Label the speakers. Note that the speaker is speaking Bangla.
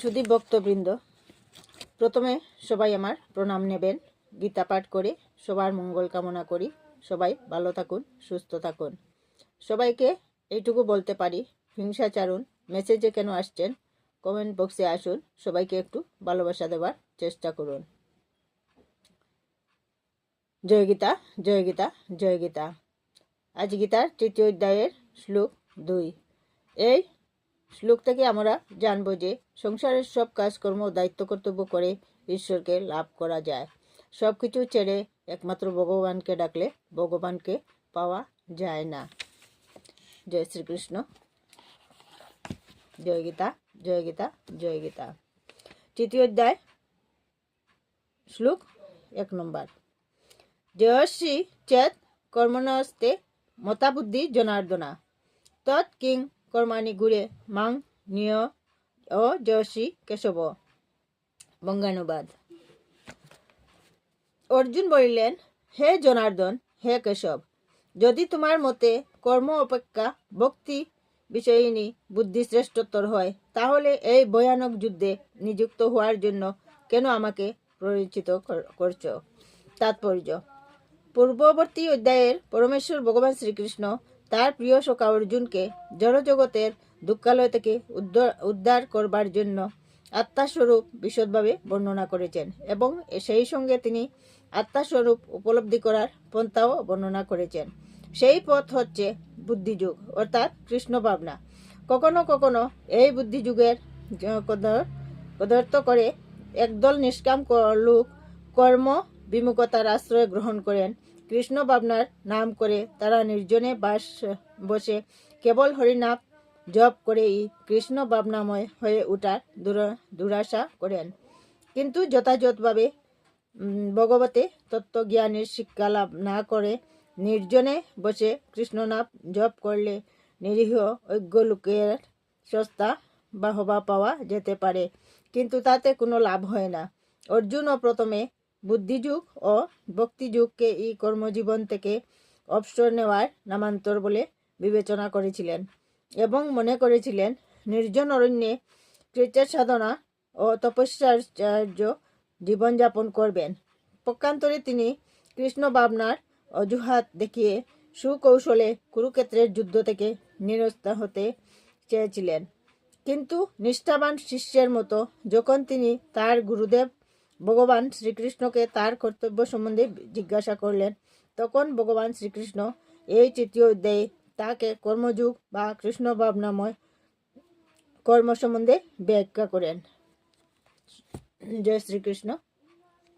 Speaker 1: সুধী ভক্তবৃন্দ, প্রথমে সবাই আমার প্রণাম নেবেন। গীতা পাঠ করে সবার মঙ্গল কামনা করি। সবাই ভালো থাকুন, সুস্থ থাকুন। সবাইকে এইটুকু বলতে পারি, হিংসাচারণ মেসেজে কেন আসছেন, কমেন্ট বক্সে আসুন। সবাইকে একটু ভালোবাসা দেওয়ার চেষ্টা করুন। জয় গীতা, জয় গীতা, জয় গীতা। আজ গীতার তৃতীয় অধ্যায়ের শ্লোক 2। এই শ্লোক থেকে আমরা জানব যে সংসারের সব কাজকর্ম দায়িত্ব কর্তব্য করে ঈশ্বরকে লাভ করা যায়। সব কিছু ছেড়ে একমাত্র ভগবানকে ডাকলে ভগবানকে পাওয়া যায় না। জয় শ্রীকৃষ্ণ। জয় গীতা, জয় গীতা, জয় গীতা। তৃতীয় অধ্যায় শ্লোক 1 নম্বর। জয়শ্রী চেত কর্মণস্তে মতাবুদ্ধি জনার্দনা তৎ কিং কর্মাণি গুরে মাং নিয় ও জয়শ্রী কেশব। বঙ্গানুবাদ। অর্জুন বলিলেন, হে জনার্দন, হে কেশব, যদি তোমার মতে কর্ম অপেক্ষা ভক্তি বিষয়িনী বুদ্ধি শ্রেষ্ঠতর হয়, তাহলে এই ভয়ানক যুদ্ধে নিযুক্ত হওয়ার জন্য কেন আমাকে প্ররোচিত করছ? তাৎপর্য: পূর্ববর্তী অধ্যায়ের পরমেশ্বর ভগবান শ্রীকৃষ্ণ তার প্রিয় সখা অর্জুনকে জড়জগতের দুঃখালয় থেকে উদ্ধার করবার জন্য আত্মাস্বরূপ বিশদভাবে বর্ণনা করেছেন এবং সেই সঙ্গে তিনি আত্মাস্বরূপ উপলব্ধি করার পন্থাও বর্ণনা করেছেন। সেই পথ হচ্ছে বুদ্ধিযুগ, অর্থাৎ কৃষ্ণ ভাবনা। কখনো কখনো এই বুদ্ধিযুগের কদর্থ করে একদল নিষ্কাম লোক কর্ম বিমুখতার আশ্রয় গ্রহণ করেন। কৃষ্ণ ভাবনার নাম করে তারা নির্জনে বসে কেবল হরিনাম জপ করেই কৃষ্ণ ভাবনাময় হয়ে ওঠার দুরাশা করেন, কিন্তু যথাযথভাবে ভগবতে তত্ত্বজ্ঞানের শিক্ষা লাভ না করে নির্জনে বসে কৃষ্ণনাম জপ করলে নিরীহ অজ্ঞ লোকের সস্তা বাহবা পাওয়া যেতে পারে, কিন্তু তাতে কোনো লাভ হয় না। অর্জুনও প্রথমে বুদ্ধিযুগ ও ভক্তিযুগকে এই কর্মজীবন থেকে অবসর নেওয়ার নামান্তর বলে বিবেচনা করেছিলেন এবং মনে করেছিলেন নির্জন অরণ্যে কৃচ্ছেদ সাধনা ও তপস্যাচার্য জীবনযাপন করবেন। পক্ষান্তরে তিনি কৃষ্ণ ভাবনার অজুহাত দেখিয়ে সুকৌশলে কুরুক্ষেত্রের যুদ্ধ থেকে নিরস্ত হতে চেয়েছিলেন। কিন্তু নিষ্ঠাবান শিষ্যের মতো যখন তিনি তার গুরুদেব ভগবান শ্রীকৃষ্ণকে তার কর্তব্য সম্বন্ধে জিজ্ঞাসা করলেন, তখন ভগবান শ্রীকৃষ্ণ এই তৃতীয় অধ্যায়ে তাকে কর্মযুগ বা কৃষ্ণ ভাবনাময় কর্ম সম্বন্ধে ব্যাখ্যা করেন। জয় শ্রীকৃষ্ণ।